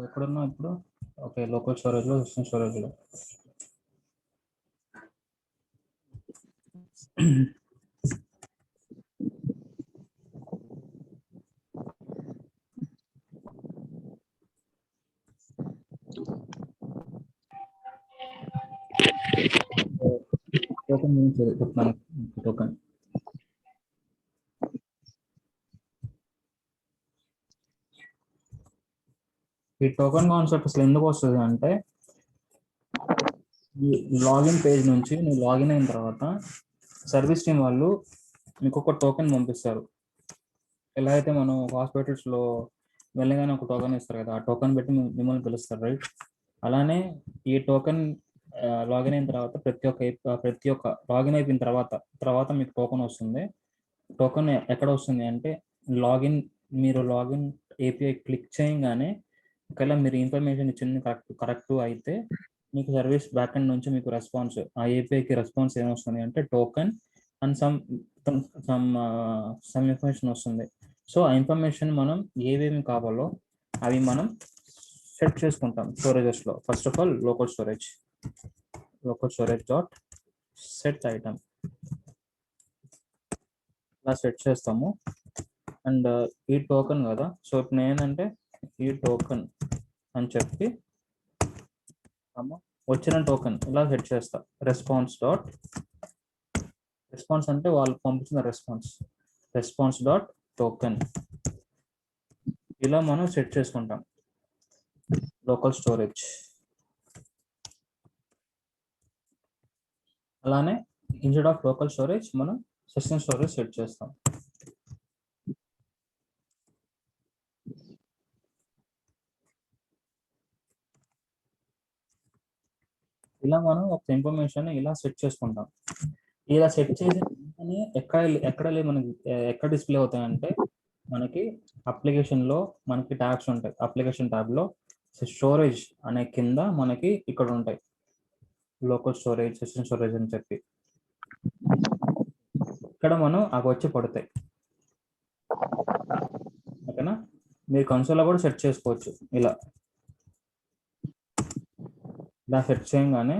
ఎక్కడున్నావు ఇప్పుడు? Okay, local స్టోరేజ్లో, సిస్టమ్ స్టోరేజ్లో. టోకెన్ గురించి చెప్తాను. టోకెన్ ఈ టోకెన్ కాన్సెప్ట్ అసలు ఎందుకు వస్తుంది అంటే, ఈ లాగిన్ పేజ్ నుంచి నువ్వు లాగిన్ అయిన తర్వాత సర్వీస్ టీమ్ వాళ్ళు మీకు ఒక టోకెన్ పంపిస్తారు. ఎలా అయితే మనం హాస్పిటల్స్లో వెళ్ళగానే ఒక టోకెన్ ఇస్తారు కదా, ఆ టోకెన్ పెట్టి మిమ్మల్ని పిలుస్తారు, రైట్? అలానే ఈ టోకెన్ లాగిన్ అయిన తర్వాత ప్రతి ఒక్క లాగిన్ అయిపోయిన తర్వాత మీకు టోకెన్ వస్తుంది. టోకెన్ ఎక్కడ వస్తుంది అంటే, మీరు లాగిన్ ఏపీఐ క్లిక్ చేయగానే ఒకవేళ మీరు ఇన్ఫర్మేషన్ ఇచ్చింది కరెక్ట్ అయితే మీకు సర్వీస్ బ్యాక్ ఎండ్ నుంచి మీకు రెస్పాన్స్, ఆ ఏపీఐకి రెస్పాన్స్ ఏమొస్తుంది అంటే టోకెన్ అండ్ సమ్ ఇన్ఫర్మేషన్ వస్తుంది. సో ఆ ఇన్ఫర్మేషన్ మనం ఏవేమి కావాలో అవి మనం సెట్ చేసుకుంటాం స్టోరేజెస్లో. First of all local storage dot set item ఇలా సెట్ చేస్తాము. అండ్ ఈ టోకెన్ కదా, సో ఇప్పుడు ఏంటంటే ఈ టోకెన్ అని చెప్పి వచ్చిన టోకెన్ ఇలా సెట్ చేస్తా. రెస్పాన్స్ అంటే వాళ్ళు పంపించిన రెస్పాన్స్ డాట్ టోకెన్ ఇలా మనం సెట్ చేసుకుంటాం లోకల్ స్టోరేజ్. అలానే ఇన్స్టెడ్ ఆఫ్ లోకల్ స్టోరేజ్ మనం సిస్టమ్ స్టోరేజ్ సెట్ చేస్తాం. ఇలా మనం ఒక ఇన్ఫర్మేషన్ ఇలా సెట్ చేసుకుంటాం. ఇలా సెట్ చేసిన వెంటనే ఎక్కడ డిస్ప్లే అవుతాయంటే, మనకి అప్లికేషన్లో మనకి ట్యాబ్స్ ఉంటాయి. అప్లికేషన్ ట్యాబ్లో స్టోరేజ్ అనే కింద మనకి ఇక్కడ ఉంటాయి లోకల్ స్టోరేజ్, సిస్టమ్ స్టోరేజ్ అని చెప్పి. ఇక్కడ మనం అవి వచ్చి పడతాయి. ఓకేనా? మీరు కన్సోల్లో కూడా సెట్ చేసుకోవచ్చు. ఇలా సెట్ చేయగానే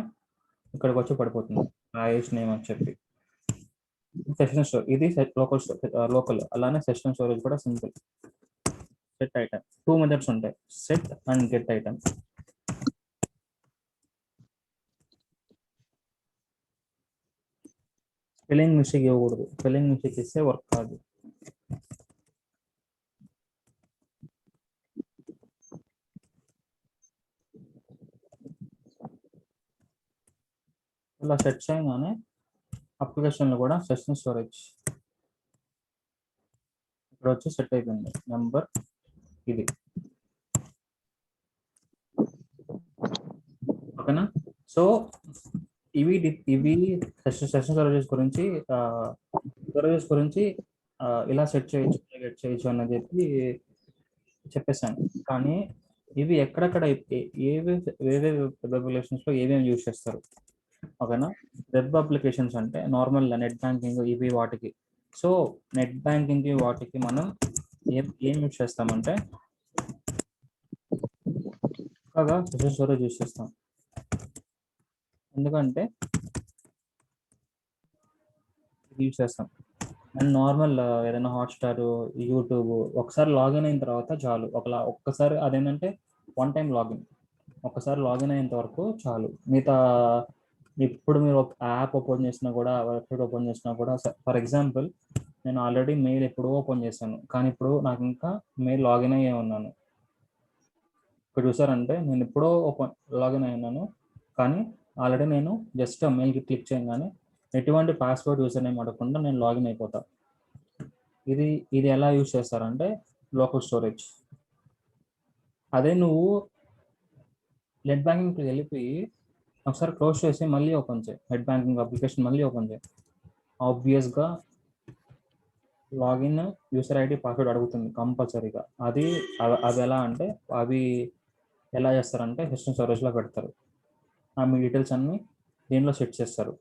ఇక్కడికి వచ్చి పడిపోతుంది రాయేష్ నేమ్ అని చెప్పి. సెషన్ స్టోరేజ్ ఇది లోకల్. అలానే సెషన్ స్టోరేజ్ కూడా సింపుల్. సెట్ ఐటమ్ 2 మెథడ్స్ ఉంటాయి, set and get item. Spelling mistake ఇవ్వకూడదు. స్పెల్లింగ్ మిస్టేక్ ఇస్తే వర్క్ కాదు. ఇలా సెట్ చేయగానే అప్లికేషన్లో కూడా సెషన్ స్టోరేజ్ ఇక్కడ వచ్చి సెట్ అయిపోయింది. నెంబర్ ఇది. ఓకేనా? సో ఇవి సెషన్ స్టోరేజెస్ గురించి ఇలా సెట్ చేయొచ్చు అని చెప్పి చెప్పేసాను. కానీ ఇవి ఎక్కడెక్కడ వేరే వెబ్ అప్లికేషన్స్లో ఏమేమి యూజ్ చేస్తారు? ఓకేనా? వెబ్ అప్లికేషన్స్ అంటే నార్మల్ నెట్ బ్యాంకింగ్ ఇవి వాటికి. సో నెట్ బ్యాంకింగ్ వాటికి మనం ఏం యూజ్ చేస్తామంటే బాగా సెషన్ స్టోరేజ్ యూజ్ చేస్తాం. ఎందుకంటే యూజ్ చేస్తాం. అండ్ నార్మల్ ఏదైనా హాట్స్టార్, యూట్యూబ్ ఒకసారి లాగిన్ అయిన తర్వాత చాలు. ఒక్కసారి అదేంటంటే వన్ టైం లాగిన్, ఒక్కసారి లాగిన్ అయ్యేంత వరకు చాలు. మిగతా ఇప్పుడు మీరు ఒక యాప్ ఓపెన్ చేసినా కూడా, వెబ్సైట్ ఓపెన్ చేసినా కూడా, ఫర్ ఎగ్జాంపుల్ నేను ఆల్రెడీ మెయిల్ ఎప్పుడో ఓపెన్ చేశాను, కానీ ఇప్పుడు నాకు ఇంకా మెయిల్ లాగిన్ అయ్యే ఉన్నాను. ఇక్కడ చూసారంటే నేను ఎప్పుడో లాగిన్ అయి ఉన్నాను, కానీ ఆల్రెడీ నేను జస్ట్ మెయిల్కి క్లిక్ చేయగానే ఎటువంటి పాస్వర్డ్ యూజర్ నేమ్ అడగకుండా నేను లాగిన్ అయిపోతా. ఇది ఎలా యూజ్ చేస్తారంటే లోకల్ స్టోరేజ్. అదే నువ్వు నెట్ బ్యాంకింగ్కి వెళ్ళిపోయి ఒకసారి క్లోజ్ చేసి మళ్ళీ ఓపెన్ చేయి, నెట్ బ్యాంకింగ్ అప్లికేషన్ మళ్ళీ ఓపెన్ చేయి, ఆబ్వియస్గా లాగిన్ యూజర్ ఐడి పాస్వర్డ్ అడుగుతుంది కంపల్సరీగా. అది ఎలా అంటే అవి ఎలా చేస్తారంటే సిస్టమ్ స్టోరేజ్లో పెడతారు. మీ డీటెయిల్స్ అన్నీ దీనిలో సెట్ చేస్తారు.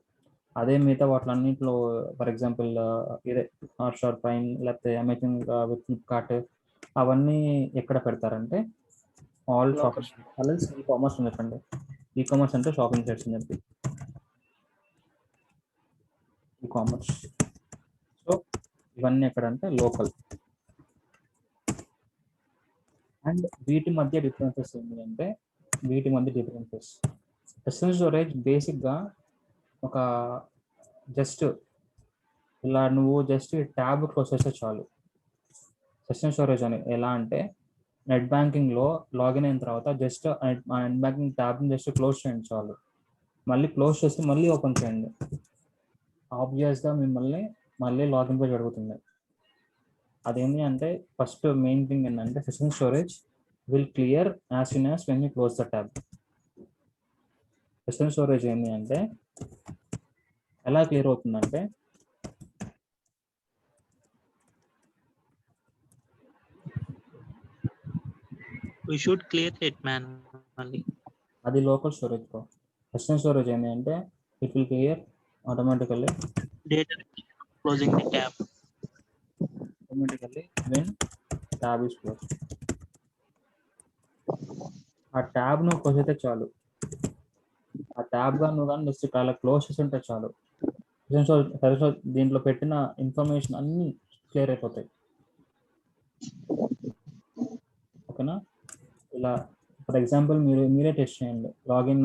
అదే మిగతా వాటిలన్నింటిలో ఫర్ ఎగ్జాంపుల్ ఇదే హాట్స్టార్, ప్రైమ్, లేకపోతే అమెజాన్, ఫ్లిప్కార్ట్ అవన్నీ ఎక్కడ పెడతారంటే ఆల్ Local. షాపింగ్ అలా ఈ కామర్స్ అని చెప్పండి. ఈ కామర్స్ అంటే షాపింగ్ సైట్స్ అని చెప్పి ఈ కామర్స్. సో ఇవన్నీ ఎక్కడంటే లోకల్. అండ్ వీటి మధ్య డిఫరెన్సెస్ ఏంటి అంటే ఎస్ఎన్ స్టోరేజ్ బేసిక్గా ఒక జస్ట్ ఇలా నువ్వు జస్ట్ ట్యాబ్ క్లోజ్ చేస్తే చాలు. ఎస్ఎన్ స్టోరేజ్ అని ఎలా అంటే నెట్ బ్యాంకింగ్లో లాగిన్ అయిన తర్వాత జస్ట్ ఆ నెట్ బ్యాంకింగ్ ట్యాబ్ని జస్ట్ క్లోజ్ చేయండి చాలు. మళ్ళీ క్లోజ్ చేసి మళ్ళీ ఓపెన్ చేయండి, ఆబ్వియస్గా మిమ్మల్ని మళ్ళీ లాగిన్ పేజ్ అడుగుతుంది. అదేంటి అంటే ఫస్ట్ మెయిన్ థింగ్ ఏంటంటే session storage will clear as soon as when you close the tab. Session storage ఏంటి అంటే ఎలా క్లియర్ అవుతుందంటే We should clear it manually. అది లోకల్ స్టోరేజ్ కో. ఎస్ఎన్ స్టోరేజ్ ఏంటి అంటే it will clear automatically Data closing the tab. when tab is closed. ఆ tab నువ్వు close అయితే చాలు, ఆ ట్యాబ్ గా నువ్వు కానీ జస్ట్ అలా క్లోజ్ చేసి ఉంటే చాలు, దీంట్లో పెట్టిన ఇన్ఫర్మేషన్ అన్ని క్లియర్ అయిపోతాయి. ఓకేనా? ఇలా ఫర్ ఎగ్జాంపుల్ మీరే టెస్ట్ చేయండి. లాగిన్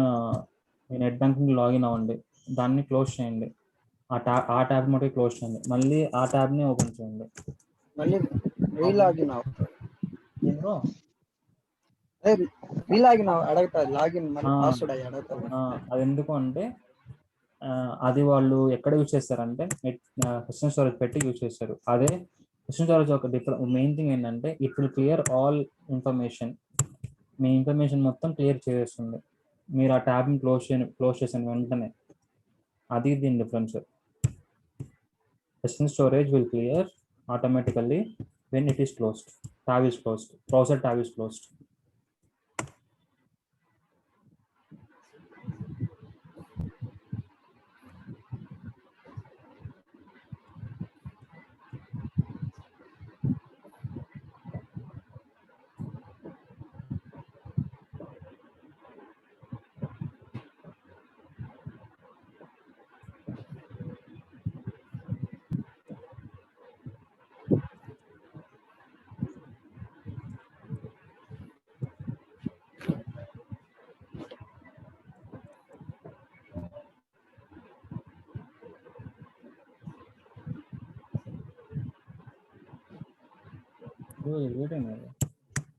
నెట్ బ్యాంకింగ్ లాగిన్ అవ్వండి, దాన్ని క్లోజ్ చేయండి, ఆ ట్యాబ్ మటుకు క్లోజ్ చేయండి, మళ్ళీ ఆ ట్యాబ్ని ఓపెన్ చేయండి, మళ్ళీ రీలాగిన్ అవుతుంది. ఇందులో రీలాగిన్ అడుగుతుంది, లాగిన్ మళ్ళీ పాస్వర్డ్ అయ్యి అడుగుతుంది. అది ఎందుకు అంటే అది వాళ్ళు ఎక్కడ యూజ్ చేస్తారంటే ఎస్ఎన్ స్టోరేజ్ పెట్టి యూజ్ చేస్తారు. అదే ఎస్ఎన్ స్టోరేజ్ ఒక మెయిన్ థింగ్ ఏంటంటే it will clear all information. మీ ఇన్ఫర్మేషన్ మొత్తం క్లియర్ చేస్తుంది మీరు ఆ ట్యాబ్ని క్లోజ్ చేసిన వెంటనే. అది దీని difference. Session storage will clear automatically when it is closed, tab is closed, browser tab is closed.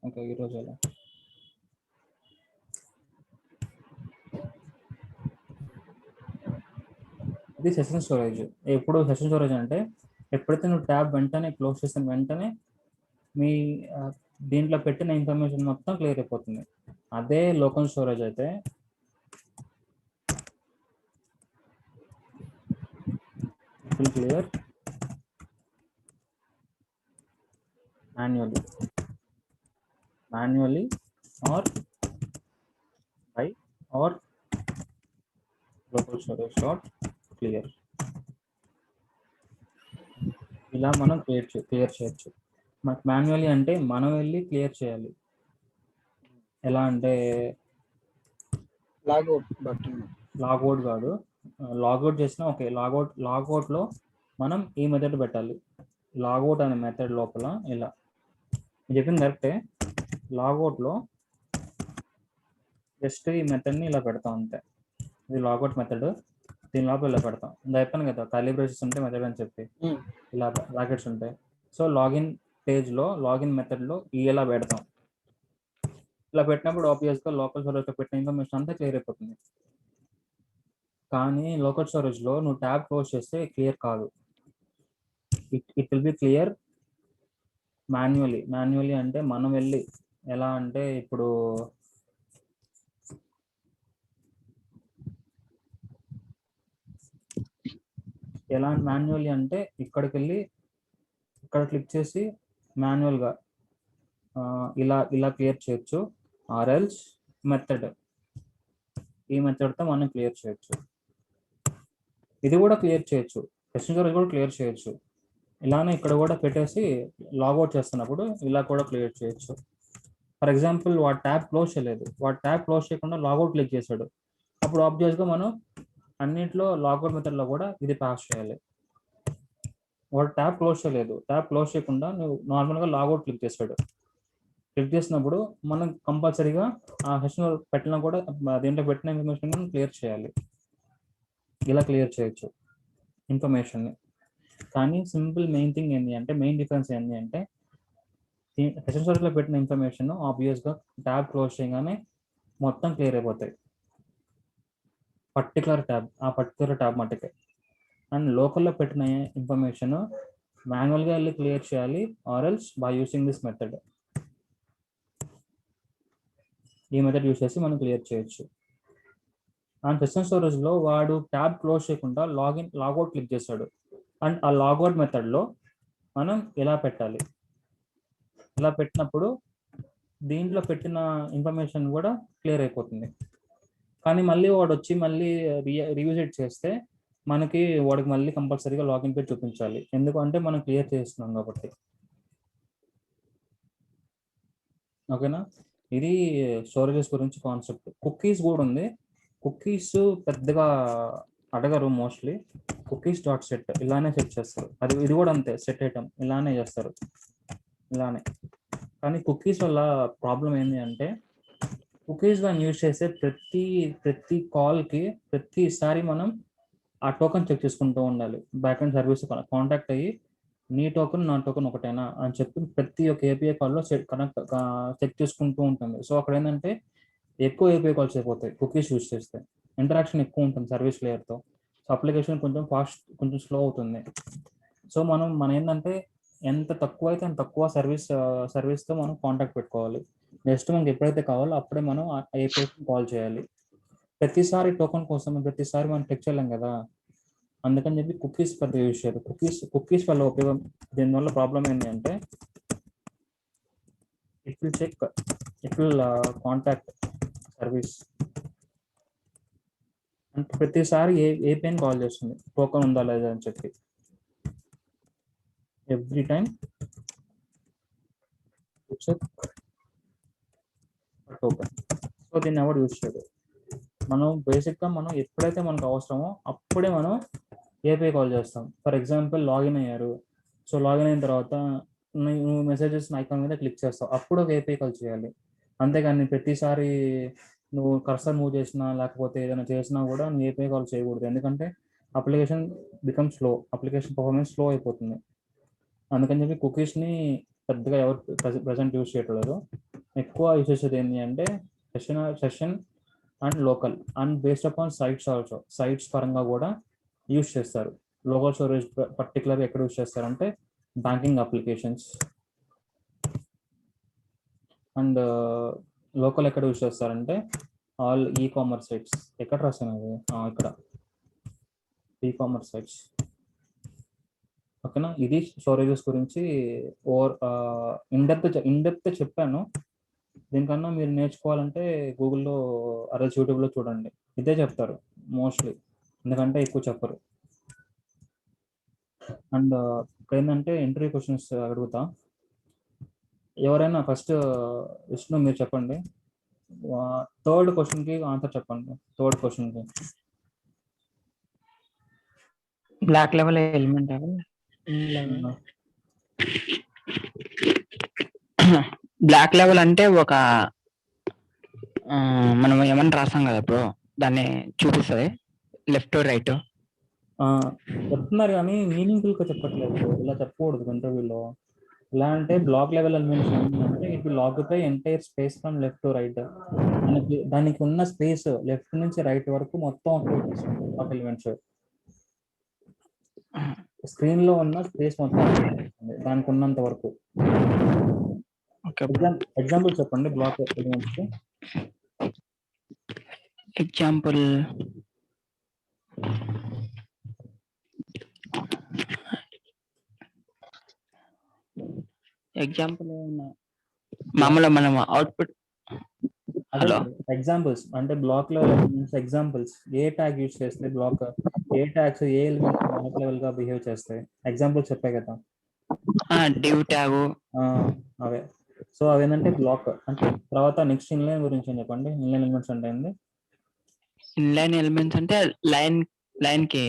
Okay, ఈరోజు ఎలా ఇది సెషన్ స్టోరేజ్. ఎప్పుడు సెషన్ స్టోరేజ్ అంటే ఎప్పుడైతే నువ్వు ట్యాబ్ వెంటనే క్లోజ్ చేసిన వెంటనే మీ దీంట్లో పెట్టిన ఇన్ఫర్మేషన్ మొత్తం క్లియర్ అయిపోతుంది. అదే లోకల్ స్టోరేజ్ అయితే clear manually or by or local storage dot clear. ఇలా మనం క్లియర్ చేయొచ్చు. మనకు మాన్యువల్లీ అంటే మనం వెళ్ళి క్లియర్ చేయాలి. ఎలా అంటే లాగౌట్ కాదు, లాగౌట్ చేసినా ఓకే. లాగౌట్లో మనం ఈ మెథడ్ పెట్టాలి. లాగౌట్ అనే మెథడ్ లోపల ఇలా చెప్పింది కరెక్టే. లాగౌట్లో జస్ట్ ఈ మెథడ్ని ఇలా పెడతాం అంతే. ఇది లాగౌట్ మెథడ్, దీని లోపల ఇలా పెడతాం. ఇది అయిపోయింది కదా, ఖాళీ బ్రేసెస్ ఉంటే మెథడ్ అని చెప్పి ఇలా బ్రాకెట్స్ ఉంటాయి. సో లాగిన్ పేజ్లో లాగిన్ మెథడ్లో ఇలా పెడతాం. ఇలా పెట్టినప్పుడు ఆబ్వియస్గా లోకల్ స్టోరేజ్లో పెట్టిన ఇన్ఫర్మేషన్ అంతా క్లియర్ అయిపోతుంది. కానీ లోకల్ స్టోరేజ్లో నువ్వు ట్యాబ్ క్లోజ్ చేస్తే క్లియర్ కాదు. It will be clear manually అంటే మనం వెళ్ళి ఎలా అంటే ఇప్పుడు ఎలా మాన్యువల్లీ అంటే ఇక్కడికి వెళ్ళి ఇక్కడ క్లిక్ చేసి మాన్యువల్గా ఇలా క్లియర్ చేయొచ్చు. ఆర్ఎల్స్ మెథడ్, ఈ మెథడ్తో మనం క్లియర్ చేయొచ్చు. ఇది కూడా క్లియర్ చేయొచ్చు, ఎస్ఎన్ స్టోరేజ్ కూడా క్లియర్ చేయొచ్చు. ఇలానే ఇక్కడ కూడా పెట్టేసి లాగౌట్ చేస్తున్నప్పుడు ఇలా కూడా క్లియర్ చేయొచ్చు. ఫర్ ఎగ్జాంపుల్ వాడు ట్యాబ్ క్లోజ్ చేయలేదు, వాడు ట్యాబ్ క్లోజ్ చేయకుండా లాగౌట్ క్లిక్ చేశాడు, అప్పుడు ఆబ్వియస్గా మనం అన్నింటిలో లాగౌట్ మెథడ్లో కూడా ఇది పాస్ చేయాలి. వాడు ట్యాబ్ క్లోజ్ చేయలేదు, ట్యాబ్ క్లోజ్ చేయకుండా నువ్వు నార్మల్గా లాగౌట్ క్లిక్ చేశాడు, క్లిక్ చేసినప్పుడు మనం కంపల్సరీగా ఆ సెషన్ పెట్టినా కూడా దీంట్లో పెట్టిన ఇన్ఫర్మేషన్ క్లియర్ చేయాలి. ఇలా క్లియర్ చేయొచ్చు ఇన్ఫర్మేషన్ని. కానీ సింపుల్ మెయిన్ థింగ్ ఏంటి అంటే, మెయిన్ డిఫరెన్స్ ఏంటి అంటే, సెషన్ స్టోరేజ్లో పెట్టిన ఇన్ఫర్మేషన్ ఆబ్వియస్గా ట్యాబ్ క్లోజ్ చేయగానే మొత్తం క్లియర్ అయిపోతాయి, పర్టికులర్ ట్యాబ్ మట్టుకే. అండ్ లోకల్లో పెట్టిన ఇన్ఫర్మేషన్ మాన్యువల్గా వెళ్ళి క్లియర్ చేయాలి, or else by using this method. ఈ మెథడ్ యూస్ చేసి మనం క్లియర్ చేయొచ్చు. అండ్ సెషన్ స్టోరేజ్లో వాడు ట్యాబ్ క్లోజ్ చేయకుండా లాగౌట్ క్లిక్ చేశాడు, అండ్ ఆ లాగౌట్ మెథడ్లో మనం ఇలా పెట్టాలి. ఇలా పెట్టినప్పుడు దీంట్లో పెట్టిన ఇన్ఫర్మేషన్ కూడా క్లియర్ అయిపోతుంది. కానీ మళ్ళీ వాడు వచ్చి మళ్ళీ రివిజిట్ చేస్తే మనకి వాడికి మళ్ళీ కంపల్సరీగా లాగిన్ పేజ్ చూపించాలి, ఎందుకంటే మనం క్లియర్ చేస్తున్నాం కాబట్టి. ఓకేనా, ఇది స్టోరేజెస్ గురించి కాన్సెప్ట్. కుకీస్ కూడా ఉంది. కుకీస్ పెద్దగా అడగరు మోస్ట్లీ. కుకీస్ డాట్ సెట్ ఇలానే సెట్ చేస్తారు, ఇది కూడా అంతే, సెట్ ఐటమ్ ఇలానే చేస్తారు, ఇలానే. కానీ కుకీస్ వల్ల ప్రాబ్లం ఏంటి అంటే, కుకీస్ మనం యూజ్ చేసే ప్రతి కాల్కి ప్రతిసారి మనం ఆ టోకెన్ చెక్ చేసుకుంటూ ఉండాలి. బ్యాక్ అండ్ సర్వీస్ కాంటాక్ట్ అయ్యి నీ టోకెన్ నా టోకెన్ ఒకటేనా అని చెప్పి ప్రతి ఒక్క ఏపీఐ కాల్లో చెక్ చేసుకుంటూ ఉంటుంది. సో అక్కడ ఏంటంటే ఎక్కువ ఏపీఐ కాల్స్ అయిపోతాయి కుకీస్ యూజ్ చేస్తే, ఇంటరాక్షన్ ఎక్కువ ఉంటుంది సర్వీస్ లేయర్తో. సో అప్లికేషన్ కొంచెం స్లో అవుతుంది. సో మన ఏంటంటే ఎంత తక్కువ అయితే అంత తక్కువ సర్వీస్తో మనం కాంటాక్ట్ పెట్టుకోవాలి. నెక్స్ట్ మనకి ఎప్పుడైతే కావాలో అప్పుడే మనం ఆ ఏపీఐకి కాల్ చేయాలి. ప్రతిసారి టోకెన్ కోసం ప్రతిసారి మనం చెక్ చేయలేం కదా, అందుకని చెప్పి కుకీస్ పెద్ద యూజ్ చేయరు. కుకీస్ వల్ల ఉపయోగం, దీనివల్ల ప్రాబ్లం ఏంటి అంటే, ఇట్ విల్ కాంటాక్ట్ సర్వీస్ అంటే ప్రతిసారి ఏపీఐని కాల్ చేస్తుంది టోకెన్ ఉందా లేదా అని చెప్పి, ఎవ్రీ టైం టోకెన్. సో దీన్ని ఎవరు యూజ్ చేయరు. బేసిక్గా మనం ఎప్పుడైతే మనకు అవసరమో అప్పుడే మనం ఏపీఐ కాల్ చేస్తాం. ఫర్ ఎగ్జాంపుల్ లాగిన్ అయ్యారు, సో లాగిన్ అయిన తర్వాత నువ్వు మెసేజెస్ ఐకాన్ మీద క్లిక్ చేస్తావు, అప్పుడు ఒక ఏపీఐ కాల్ చేయాలి. అంతేగాని ప్రతిసారి నువ్వు కర్సర్ మూవ్ చేసినా లేకపోతే ఏదైనా చేసినా కూడా నువ్వు ఏపీఐ కాల్ చేయకూడదు, ఎందుకంటే అప్లికేషన్ అప్లికేషన్ పర్ఫార్మెన్స్ స్లో అయిపోతుంది. అందుకని చెప్పి కుకీస్ని పెద్దగా ఎవరు ప్రజెంట్ యూజ్ చేయట్లేదు. ఎక్కువ యూజ్ చేసేది ఏంటి అంటే session and local and based upon sites also, sites పరంగా కూడా యూజ్ చేస్తారు. లోకల్ స్టోరేజ్ పర్టికులర్గా ఎక్కడ యూజ్ చేస్తారంటే బ్యాంకింగ్ అప్లికేషన్స్, అండ్ లోకల్ ఎక్కడ యూజ్ చేస్తారంటే ఆల్ ఈ-కామర్స్ సైట్స్. ఎక్కడ రాసాను అది, ఇక్కడ ఈ-కామర్స్ సైట్స్. ఓకేనా, ఇది స్టోరేజెస్ గురించి ఇన్డెప్త్ చెప్పాను. దీనికన్నా మీరు నేర్చుకోవాలంటే గూగుల్లో అరల్స్ యూట్యూబ్లో చూడండి, ఇదే చెప్తారు మోస్ట్లీ, ఎందుకంటే ఎక్కువ చెప్పరు. అండ్ ఇక్కడ ఏంటంటే ఇంటర్వ్యూ క్వశ్చన్స్ అడుగుతా. ఎవరైనా ఫస్ట్ విష్ణు మీరు చెప్పండి, థర్డ్ క్వశ్చన్కి ఆన్సర్ చెప్పండి. థర్డ్ క్వశ్చన్కి block level element block level అంటే ఒక మనం ఏమన్నా రాసాం కదా బ్రో, దాన్ని చూపిస్తుంది లెఫ్ట్ రైట్ చెప్తున్నారు కానీ మీనింగ్ఫుల్గా చెప్పట్లేదు. ఇలా చెప్పకూడదు ఇంటర్వ్యూలో. ఎలా అంటే బ్లాక్ లెవెల్ ఎలిమెంట్స్ అంటే it will occupy entire space from left to right. దానికి ఉన్న స్పేస్ లెఫ్ట్ నుంచి రైట్ వరకు మొత్తం బ్లాక్ ఎలిమెంట్స్. స్క్రీన్ లో ఉన్న స్పేస్ మొత్తం దానికి ఉన్నంత వరకు. ఎగ్జాంపుల్ చెప్పండి బ్లాక్ ఎలిమెంట్స్ కి. ఎగ్జాంపుల్ మామూలుగా మనం అవుట్పుట్ ఎగ్జాంపుల్స్ అంటే బ్లాక్ లెవెల్ ఎలిమెంట్స్ ఎగ్జాంపుల్స్. ఏ ట్యాగ్ యూజ్ చేస్తే బ్లాక్, ఏ ట్యాగ్స్ ఏ ఎలిమెంట్ బ్లాక్ లెవెల్ గా బిహేవ్ చేస్తాయి, ఎగ్జాంపుల్స్ చెప్పే కదా. డివ్ ట్యాగ్ అవే. సో అవి ఏంటంటే బ్లాక్ అంటే. తర్వాత నెక్స్ట్ ఇన్లైన్ గురించి ఏం చెప్పండి. ఇన్లైన్ ఎలిమెంట్స్ అంటే ఏంది? ఇన్లైన్ ఎలిమెంట్స్ అంటే లైన్ కి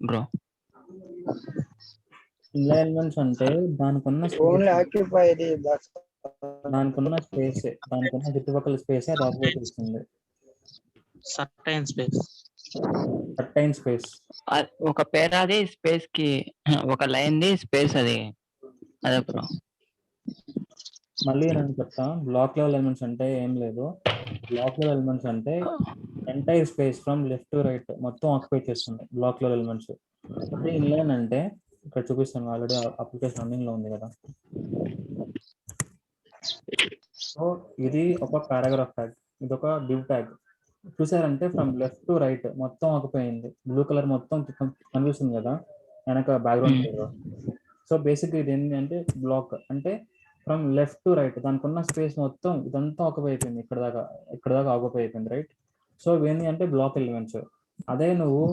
బ్రో. ఇన్లైన్ ఎలిమెంట్స్ అంటే దానికి ఉన్న ఓన్లీ స్పేస్, ఆక్యుపై ది దానికి ఉన్న స్పేస్, దానికి ఉన్న చుట్టుపక్కల స్పేస్ అది ఆక్యుపై చేస్తుంది. Certain space. Certain space. ఒక పేరాది స్పేస్ కి ఒక లైన్ ది స్పేస్ అది అదే బ్రో. మళ్ళీ నేను చెప్తా. బ్లాక్ లెవెల్ ఎలిమెంట్స్ అంటే ఏం లేదు. బ్లాక్ లెవెల్ ఎలిమెంట్స్ అంటే entire space from left to right మొత్తం ఆక్యుపై చేస్తుంది బ్లాక్ లెవెల్ ఎలిమెంట్స్. అదే ఇన్లైన్ అంటే ఇక్కడ చూపిస్తాను, ఆల్రెడీ అప్లికేషన్ రన్నింగ్ లో ఉంది కదా. సో ఇది ఒక పారాగ్రాఫ్ ట్యాగ్, ఇది ఒక డివ్ ట్యాగ్. చూసారంటే ఫ్రమ్ లెఫ్ట్ టు రైట్ మొత్తం ఆక్యుపై అయింది. బ్లూ కలర్ మొత్తం కనిపిస్తుంది కదా వెనక బ్యాక్గ్రౌండ్ కలర్. సో బేసిక్ ఇది ఏంటి అంటే బ్లాక్ అంటే ఫ్రమ్ లెఫ్ట్ టు రైట్ దానికి ఉన్న స్పేస్ మొత్తం ఇదంతా ఆక్యుపై అయిపోయింది, ఇక్కడ దాకా ఆక్యుపై అయిపోయింది, రైట్. సో ఇవేంటి అంటే బ్లాక్ ఎలిమెంట్స్. అదే నువ్వు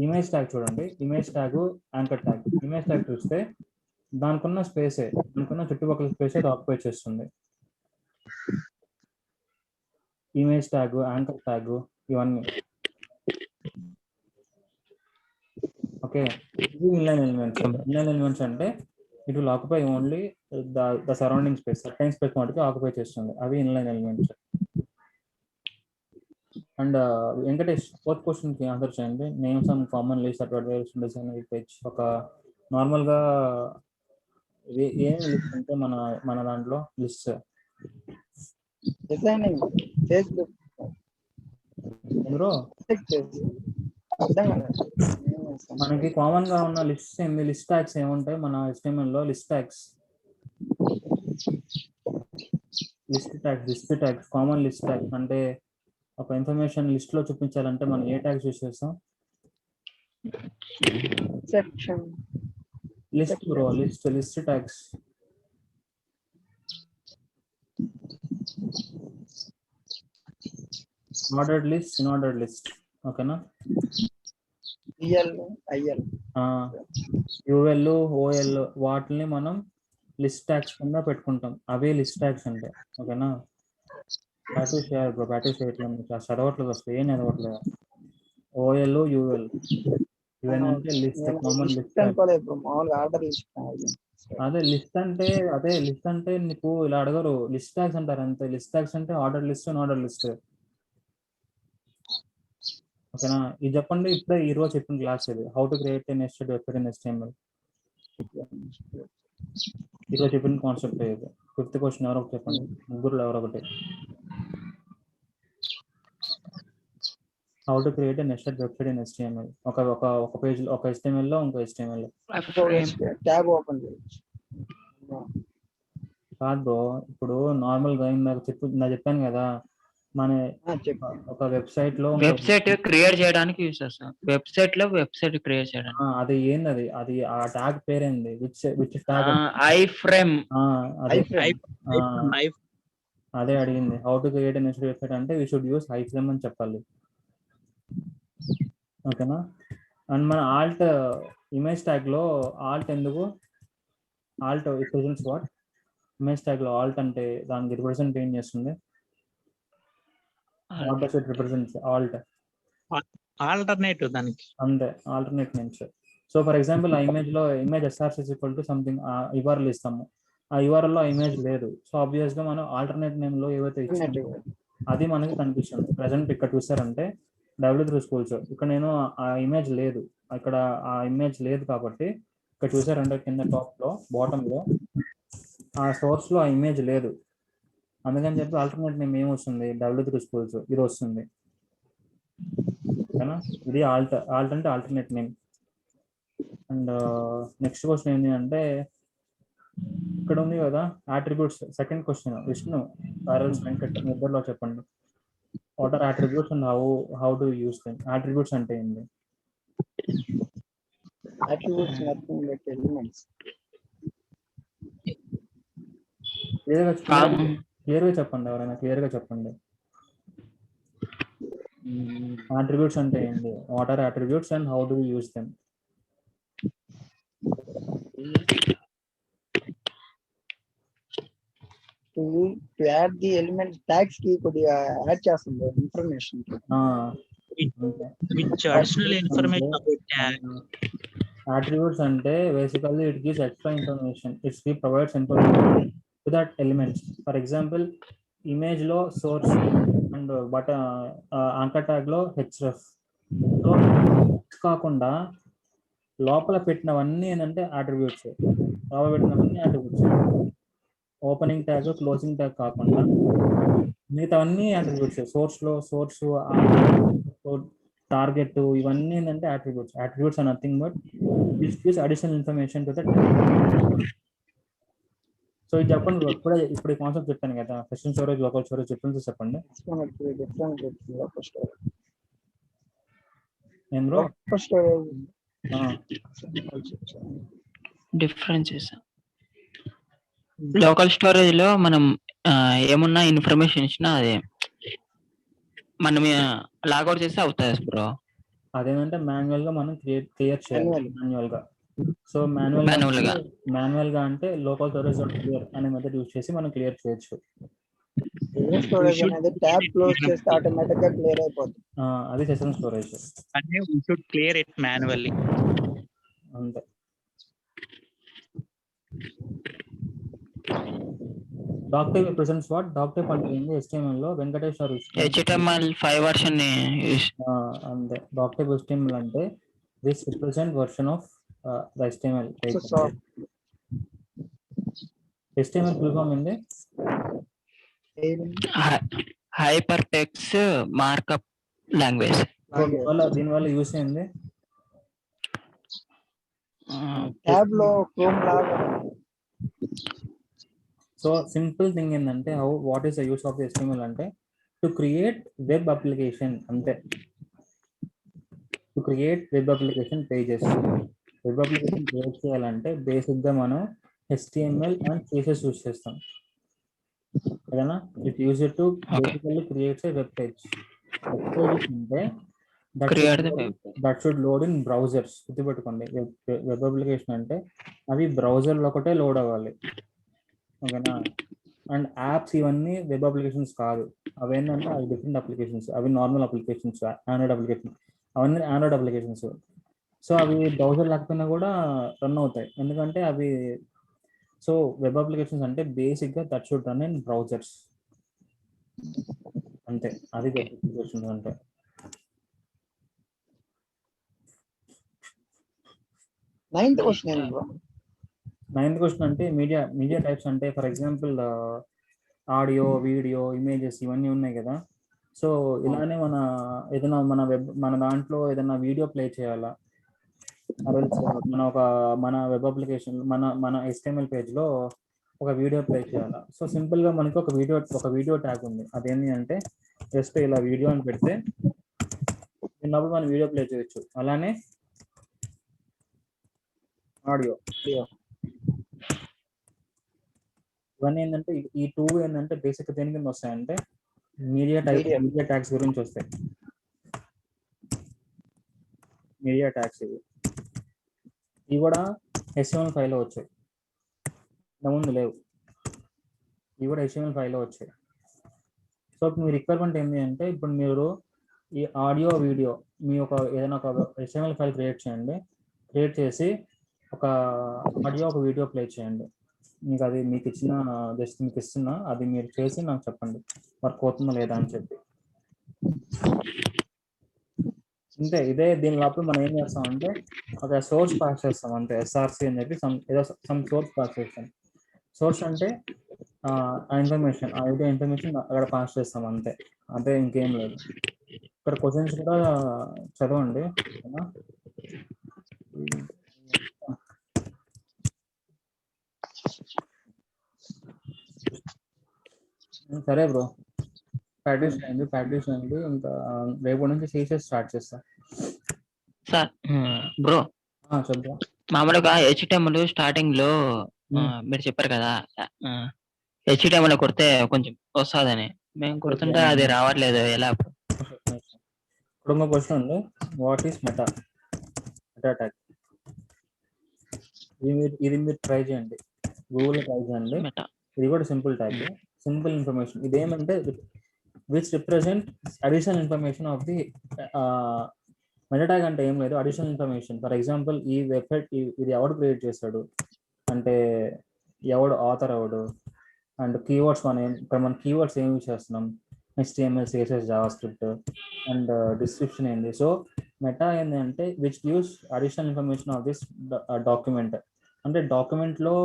ఇమేజ్ ట్యాగ్ చూడండి, image tag, anchor tag. Image tag చూస్తే దానికున్న స్పేసే, దానికున్న చుట్టుపక్కల స్పేసే అది ఆక్యుపై చేస్తుంది. ఇమేజ్ ట్యాగ్, యాంకర్ ట్యాగ్ ఇవన్నీ. ఓకే, ఇది ఇన్లైన్ ఎలిమెంట్స్. ఇన్లైన్ ఎలిమెంట్స్ అంటే it will occupy only the surrounding space, certain space మటుకు ఆక్యుపై చేస్తుంది. అవి inline elements. And Venkatesh, fourth question కి ఆన్సర్ చేయండి. Name some common list advertisement design page. ఒక normal గా ఏం లిస్ట్ అంటే మన దాంట్లో లిస్ట్ డిజైనింగ్ ఫేస్బుక్ బ్రో. అర్థం కాలేదు. మనకి కామన్ గా ఉన్న లిస్ట్ ఏంది? లిస్ట్ ట్యాగ్స్ ఏముంటాయి మన HTML లో? List tags common list tags అంటే ఒక ఇన్ఫర్మేషన్ లిస్ట్ లో చూపించాలంటే మనం ఏ ట్యాగ్స్ యూస్ చేస్తాం? Section list bro, list tags. Ordered list, unordered list. ఓకేనా? ఐఎల్ యూఎల్, ఓఎల్ వాటిని మనం లిస్ట్ ట్యాగ్స్ కింద పెట్టుకుంటాం. అవే లిస్ట్ ట్యాగ్స్ అంటే. ఓకేనా? బ్యాటివ్ షేర్ బ్రో, బ్యాటివ్ చేయట్లేదు, చదవట్లేదు అసలు, ఏం చదవట్లేదు. ఓఎల్, యూఎల్ ఇవేంటంటే లిస్ట్, కామన్ లిస్ట్. మామూలుగా ఆర్డర్ లిస్ట్. అదే లిస్ట్ అంటే నీకు ఇలా అడగరు, లిస్ట్ ట్యాగ్స్ అంటారు అంతే. లిస్ట్ ట్యాగ్స్ అంటే ఆర్డర్ లిస్ట్, ఇన్ఆర్డర్ లిస్ట్. ఓకేనా? ఇది చెప్పండి, ఇప్పుడే ఈ రోజు చెప్పిన క్లాస్ ఇది. How to create a nested website in HTML. ఈరోజు చెప్పిన కాన్సెప్ట్ ఇది. ఫిఫ్త్ క్వశ్చన్ ఎవరో ఒకటి చెప్పండి, ముగ్గురులో ఎవరో ఒకటి. How to create a nested website in HTML. ఒక పేజ్, ఒక HTML లో ఇంకో HTML లో. ట్యాబ్ ఓపెన్ చేయొచ్చు. కాదు బ్రో, ఇప్పుడు నార్మల్ గా నాకు చెప్పాను కదా, మన ఒక వెబ్సైట్ లో వెబ్సైట్ క్రియేట్ చేయడానికి యూస్ చేస్తాం. వెబ్సైట్ లో వెబ్సైట్ క్రియేట్ చేయడానికి. అది ఏంది? అది ఆ ట్యాగ్ పేరేంది? Which tag? Iframe. అదే అడిగింది. How to create a nested website అంటే we should use iframe అని చెప్పాలి. ఓకేనా? అండ్ మన ఆల్ట్ ఇమేజ్ ట్యాగ్ లో ఆల్ట్ ఎందుకు? Alt represents what? Image tag లో ఆల్ట్ అంటే దానికి రిప్రజెంట్ ఏం చేస్తుంది? What does it represents? Alt alternative దానికి. అంతే, alternate names. So for example ఆ ఇమేజ్ SRC = సంథింగ్ URL ఇస్తాము. ఆ URL లో ఇమేజ్ లేదు. సో ఆబ్వియస్ గా మనం ఆల్టర్నేట్ నేమ్ లో ఏవైతే ఇచ్చామో అది మనకి కనిపిస్తుంది. ప్రెసెంట్ ఇక్కడ చూసారంటే W3 Schools, ఇక్కడ నేను ఆ ఇమేజ్ లేదు, ఇక్కడ ఆ ఇమేజ్ లేదు కాబట్టి ఇక్కడ చూసారంటే కింద టాప్ లో, బాటమ్ లో ఆ సోర్స్ లో ఆ ఇమేజ్ లేదు. అందుకని చెప్పి ఆల్టర్నేట్ నేమ్ ఏమొస్తుంది? W3 Schools ఇది వస్తుంది. ఓకేనా? ఇది ఆల్ట్ అంటే alternate name. And next question ఏంటి అంటే ఇక్కడ ఉంది కదా అట్రిబ్యూట్స్. సెకండ్ క్వశ్చన్ విష్ణు, పారల్స్, వెంకట్ ఇద్దరిలో చెప్పండి. What are attributes and how do use them? Attributes అంటే ఏంటి? Attributes nothing but elements. క్లియర్గా చెప్పండి, ఎవరైనా క్లియర్గా చెప్పండి. అట్రిబ్యూట్స్ అంటే ఏంటి? What are attributes and how do use them? To to add the element tags కి కొద్దిగా యాడ్ చేస్తుంది ఇన్ఫర్మేషన్ కి. Which additional information about tag? Attributes అంటే basically it gives extra information. It provides information to that elements. For example, image లో source and but anchor tag లో href. So కాకుండా లోపల పెట్టినవన్నీ ఏంటంటే అట్రిబ్యూట్స్. లోపల పెట్టినవన్నీ attributes. Opening tag closing tag కాకుండా మిగతావన్నీ అట్రిబ్యూట్స్. సోర్స్ టార్గెట్ ఇవన్నీ ఏంటంటే attributes are nothing but this gives additional information to the. So ఇది చెప్పండి, ఇప్పుడు కాన్సెప్ట్ చెప్పాను కదా, session storage local storage difference చెప్పండి. ఏం బ్రో డిఫరెన్సెస్ లోకల్ స్టోరేజ్ లో మనం ఏమున్నా ఇన్ఫర్మేషన్ ఇచ్చినా అదే మనం లాగౌట్ చేస్తే అవుతుంది బ్రో. అదేంటంటే మాన్యువల్ గా మనం క్లియర్ చేయాలి మాన్యువల్ గా. సో మాన్యువల్ గా అంటే లోకల్ స్టోరేజ్ క్లియర్ అనే మెథడ్ యూజ్ చేసి మనం క్లియర్ చేయొచ్చు. స్టోరేజ్ అనేది ట్యాబ్ క్లోజ్ చేస్తే ఆటోమేటిక్ గా క్లియర్ అయిపోతుంది. అది సెషన్ స్టోరేజ్. అంటే we should clear it manually. అంతే. డాక్టైప్ presents what? డాక్టైప్ అంటే ఏంది HTML లో వెంకటేష్ గారు HTML5 వర్షన్ ని అంతే. డాక్టైప్ HTML అంటే this represent version of the HTML. HTML full form ఏంది? Hyper text markup language. దీనివల్ల యూస్ ఏంది? ట్యాబ్ లో క్రోమ్ లాగా. సో సింపుల్ థింగ్ ఏంటంటే what is the use of HTML అంటే టు క్రియేట్ వెబ్ అప్లికేషన్. అంతే. To create web application pages. Web application create చేయాలంటే basic గా మనం HTML అండ్ CSS యూస్ చేస్తాం కదా. It use to basically creates a web page. అంటే that should load in browsers. గుర్తుపెట్టుకోండి, web application అంటే అవి బ్రౌజర్లో ఒకటే లోడ్ అవ్వాలి, ఓకేనా. అండ్ యాప్స్ ఇవన్నీ వెబ్ అప్లికేషన్స్ కాదు. అవి ఏంటంటే అవి డిఫరెంట్ అప్లికేషన్స్. అవి నార్మల్ అప్లికేషన్స్, ఆండ్రాయిడ్ అప్లికేషన్, అవన్నీ ఆండ్రాయిడ్ అప్లికేషన్స్. సో అవి బ్రౌజర్ లేకపోయినా కూడా రన్ అవుతాయి, ఎందుకంటే అవి. సో వెబ్ అప్లికేషన్స్ అంటే బేసిక్గా that should run in browsers. అంతే, అది వెబ్ అప్లికేషన్స్ అంటే. నైన్త్ క్వశ్చన్ అంటే మీడియా టైప్స్ అంటే for example audio, video, images ఇవన్నీ ఉన్నాయి కదా. సో ఇలానే మన దాంట్లో ఏదైనా వీడియో ప్లే చేయాలా, మన వెబ్ అప్లికేషన్ మన HTML పేజ్ లో ఒక వీడియో ప్లే చేయాలా. సో సింపుల్ గా మనకి ఒక వీడియో ట్యాగ్ ఉంది. అదేంటి అంటే జస్ట్ ఇలా వీడియో అని పెడితే విన్నప్పుడు మనం వీడియో ప్లే చేయొచ్చు. అలానే ఆడియో, ఇవన్నీ ఏంటంటే ఈ టూ ఏంటంటే బేసిక్ దేని కింద వస్తాయంటే మీడియా ట్యాగ్స్ గురించి వస్తాయి. మీడియా ట్యాగ్స్ ఇవి కూడా HTML5 లో వచ్చాయి, ముందు లేవు. ఇవి కూడా HTML5 లో వచ్చాయి. సో మీ రిక్వైర్మెంట్ ఏంటి అంటే ఇప్పుడు మీరు ఈ ఆడియో, వీడియో ఏదైనా ఒక HTML ఫైల్ క్రియేట్ చేయండి. క్రియేట్ చేసి ఒక ఆడియో, ఒక వీడియో ప్లే చేయండి. మీకు అది మీకు ఇస్తున్నా అది మీరు చేసి నాకు చెప్పండి వర్క్ అవుతుందా లేదా అని చెప్పి. అంతే. దీని లోపల మనం ఏం చేస్తాం అంటే ఒక సోర్స్ పాస్ చేస్తాం అంతే. SRC అని చెప్పి సమ్ సోర్స్ పాస్ చేస్తాం. సోర్స్ అంటే ఆ ఇన్ఫర్మేషన్, ఆ వీడియో ఇన్ఫర్మేషన్ అక్కడ పాస్ చేస్తాం అంతే. అంతే, ఇంకేం లేదు. ఇక్కడ క్వశ్చన్స్ కూడా చదవండి. సరే బ్రో, ప్రాక్టీస్ చేయండి. ఇంకా రేపు నుంచి CSS స్టార్ట్ చేస్తా. సార్ బ్రో చెప్తా. మామూలుగా HTML స్టార్టింగ్ లో మీరు చెప్పారు కదా HTML కొడితే కొంచెం వస్తుందని. మేము కొడుతుంటే అది రావట్లేదు, ఎలా? ఇప్పుడు ఇంకో క్వశ్చన్ ఉంది, వాట్ ఈస్ మెటా ట్యాగ్? ఇది మీరు ట్రై చేయండి, గూగుల్ ట్రై చేయండి. ఇది కూడా సింపుల్ ట్యాగ్. Simple information. ఇదేమంటే which represent additional information of the meta tag అంటే ఏం లేదు, అడిషనల్ ఇన్ఫర్మేషన్. ఫర్ ఎగ్జాంపుల్ ఈ వెబ్సైట్ ఇది ఎవడు క్రియేట్ చేశాడు అంటే ఎవడు ఆథర్ ఎవడు, అండ్ కీవర్డ్స్ మనం కీవర్డ్స్ ఏం యూజ్ చేస్తున్నాం, HTML, CSS, JavaScript, and description ఏంది. సో మెటా ఏంటి అంటే which gives additional information of this document. అంటే డాక్యుమెంట్లో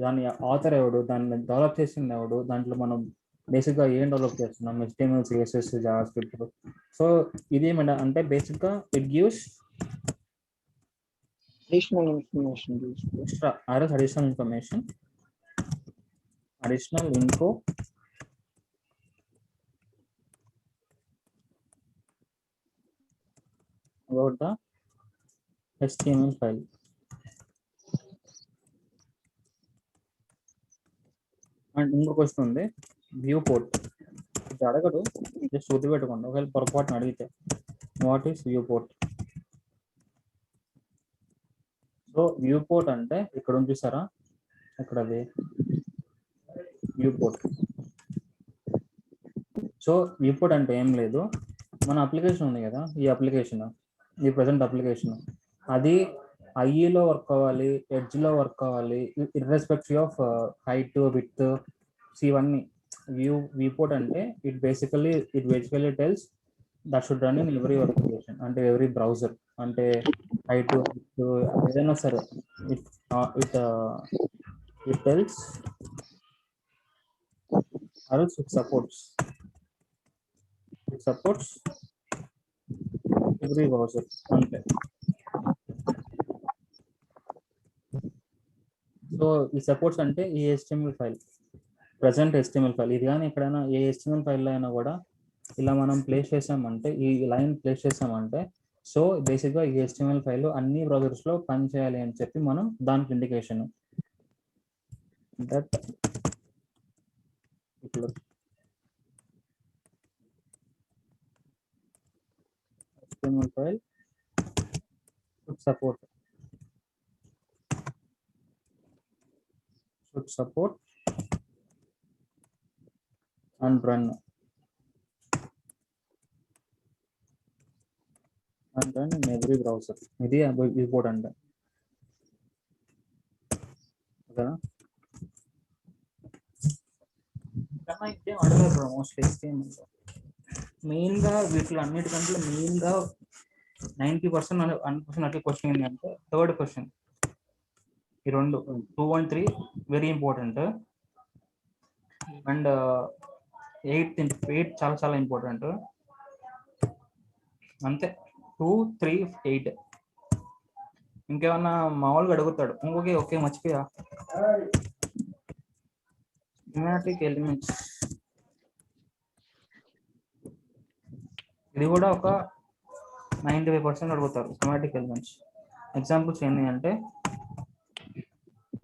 దాని ఆథర్ ఎవడు, దాన్ని డెవలప్ చేసింది ఎవడు, దాంట్లో మనం బేసిక్గా ఏం డెవలప్ చేస్తున్నాం, HTML, CSS, JavaScript. సో ఇది మెటా అంటే బేసిక్గా it gives additional information. extra additional information, additional info about the HTML file. And ఇంకో క్వశ్చన్ ఉంది, వ్యూ పోర్ట్. ఇది అడగడు, జస్ట్ గుర్తుపెట్టుకోండి. ఒకవేళ పొరపాటున అడిగితే what is viewport. So viewport అంటే ఇక్కడ ఉంది చూసారా, ఇక్కడది viewport. So viewport అంటే ఏం లేదు, మన అప్లికేషన్ ఉంది కదా, ఈ ప్రజెంట్ అప్లికేషన్ అది ఐఈలో వర్క్ అవ్వాలి, ఎడ్జ్లో వర్క్ అవ్వాలి, ఇర్రెస్పెక్టివ్ ఆఫ్ హైట్, విడ్త్, ఇవన్నీ. వ్యూ పోర్ట్ అంటే it basically tells that should run in every application, అంటే ఎవ్రీ బ్రౌజర్. అంటే హైట్, విడ్త్ ఏదైనా సరే it tells also it supports every browser అంతే. సో ఈ సపోర్ట్స్ అంటే ఈ HTML file, present HTML file ఇది. కానీ ఎక్కడైనా ఏ HTML ఫైల్లో అయినా కూడా ఇలా మనం ప్లేస్ చేసామంటే, ఈ లైన్ ప్లేస్ చేసామంటే, సో బేసిక్గా ఈ HTML ఫైల్ అన్ని బ్రౌజర్స్లో పనిచేయాలి అని చెప్పి మనం దానికి indication. That HTML file should support and run in every browser. ఇది ఇంపార్టెంట్ ఓకేనా. అడగరు మోస్ట్లీ మెయిన్గా వీటిలో అన్నిటికంటే మెయిన్గా 90% అట్లా క్వశ్చన్ ఏంటంటే థర్డ్ క్వశ్చన్. ఈ రెండు 2 and 3 వెరీ ఇంపార్టెంట్, అండ్ 8 చాలా చాలా ఇంపార్టెంట్. అంతే 2, 3, 8. ఇంకేమన్నా మామూలుగా అడుగుతాడు. ఓకే మర్చిపోయా, స్కీమాటిక్ ఎలిమెంట్స్. ఇది కూడా ఒక 95% అడుగుతారు. స్కీమాటిక్ ఎలిమెంట్స్ ఎగ్జాంపుల్స్ ఏంటి అంటే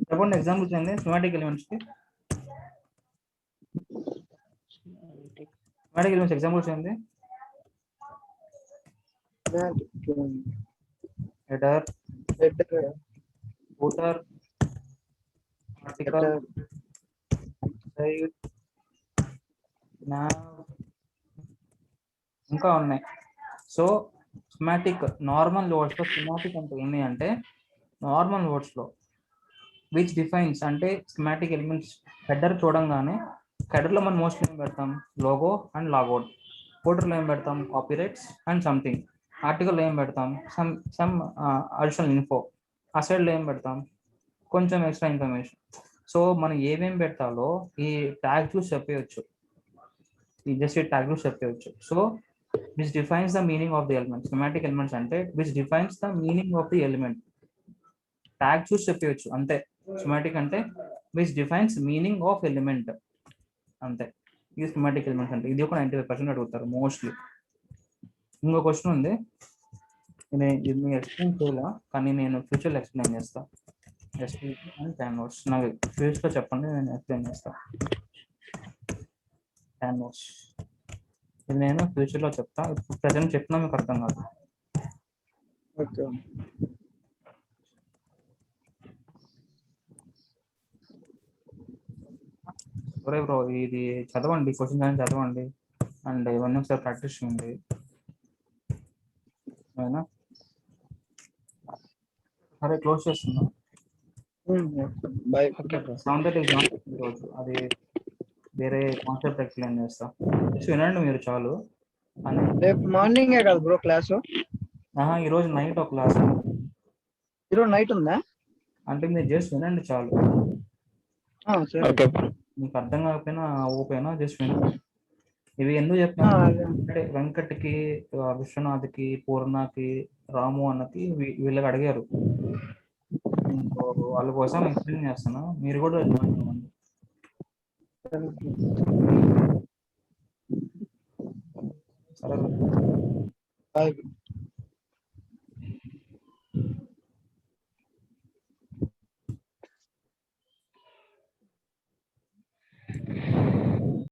చెప్పండి, ఎగ్జాంపుల్స్ ఏంటి స్కీమాటిక్ ఎలిమెంట్స్కి? స్కీమాటిక్ ఎలిమెంట్స్ ఎగ్జాంపుల్స్ ఏంటి? header, footer, article, site, nav, ఇంకా ఉన్నాయి. సో స్కీమాటిక్ నార్మల్ వర్డ్స్లో స్కీమాటిక్ అంటే ఏంటి అంటే నార్మల్ వర్డ్స్లో విచ్ డిఫైన్స్ అంటే స్కీమాటిక్ ఎలిమెంట్స్. హెడర్ చూడంగానే హెడర్లో మనం మోస్ట్లీ ఏం పెడతాం, లోగో అండ్ లాగౌట్. ఫోటోలో ఏం పెడతాం, కాపీరైట్స్ అండ్ సంథింగ్. ఆర్టికల్లో ఏం పెడతాం, సమ్ అడిషనల్ ఇన్ఫో. ఆ సైడ్లో ఏం పెడతాం, కొంచెం ఎక్స్ట్రా ఇన్ఫర్మేషన్. సో మనం ఏమేమి పెట్టాలో ఈ ట్యాగ్ చూసి చెప్పేయచ్చు, జస్ట్ ఈ ట్యాగ్ చూసి చెప్పేయచ్చు. So which defines the meaning of the element. Schematic elements అంటే which defines the meaning of the element. Tag చూసి చెప్పేయచ్చు అంతే. స్కీమాటిక్ అంటే which defines meaning of element అంతే. ఇది స్కీమాటిక్ ఎలిమెంట్స్ అంటే. ఇది ఒక 95% అడుగుతారు మోస్ట్లీ. ఇంకో క్వశ్చన్ ఉంది, ఇది మీకు ఎక్స్ప్లెయిన్ చేయాలా, కానీ నేను ఫ్యూచర్లో ఎక్స్ప్లెయిన్ చేస్తాను. SPT అండ్ క్యాన్వాస్ నాకు ఫ్యూచర్లో చెప్పండి, నేను ఎక్స్ప్లెయిన్ చేస్తాను. క్యాన్వాస్ ఇది నేను ఫ్యూచర్లో చెప్తాను, ఇప్పుడు ప్రజెంట్ చెప్పినా మీకు అర్థం కాదు. Okay. ఒరే బ్రో ఇది చదవండి, క్వశ్చన్ కానీ చదవండి అండ్ ఇవన్నీ ఒకసారి ప్రాక్టీస్ చేయండి. అవునా? సరే క్లోజ్ చేస్తున్నా. బాయ్. Okay bro. 7:30 ఎగ్జామ్ ఈరోజు, అది వేరే కాన్సెప్ట్ ఎక్స్ప్లెయిన్ చేస్తా. జస్ట్ వినండి మీరు చాలు. అని రేపు మార్నింగే కదా బ్రో క్లాసు? ఈరోజు నైట్ ఒక క్లాస్, ఈరోజు నైట్ ఉందా? అంటే మీరు జస్ట్ వినండి చాలు. సరే. Okay bro. మీకు అర్థం కాకపోయినా ఓకేనా, జస్ట్ వినండి. ఇవి ఎందుకు చెప్తాను అంటే వెంకట్కి, విశ్వనాథ్కి, పూర్ణకి, రాము అన్నకి వీళ్ళకి అడిగారు. సో వాళ్ళ కోసం ఎక్స్ప్లెయిన్ చేస్తున్నా, మీరు కూడా join అవ్వండి. సరే బాయ్.